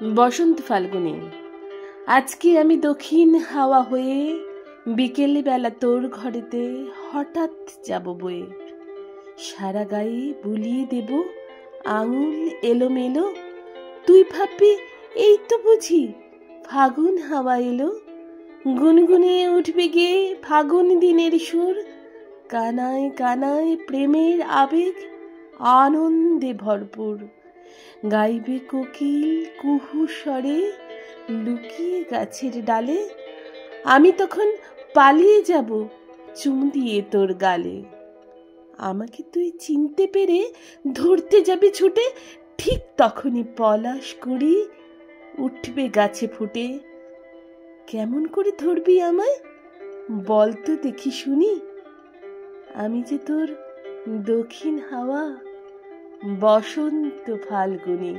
বসন্ত ফাল্গুনে আজকে আমি দক্ষিণ হাওয়া হয়ে বিকেল বেলা তোর ঘরেতে হঠাৎ যাব বয়ে। সারা গায়ে বুলিয়ে দেব আঙুল এলোমেলো, তুই ভাববি এই তো বুঝি ফাগুন হাওয়া এলো। গুনগুনিয়ে উঠবে গে ফাগুন দিনের সুর, কানায় কানায় প্রেমের আবেগ আনন্দে ভরপুর। গাইবে কোকিল কুহু স্বরে লুকিয়ে গাছের ডালে, আমি তখন পালিয়ে যাব চুমু দিয়ে তোর গালে। আমাকে তুই চিনতে পেরে ধরতে যাবে ছুটে, ঠিক তখনই পলাশ কুঁড়ি উঠবে গাছে ফুটে। কেমন করে ধরবি আমায় বল তো দেখি শুনি, আমি যে তোর দক্ষিণ হাওয়া বসন্ত ফাল্গুনী।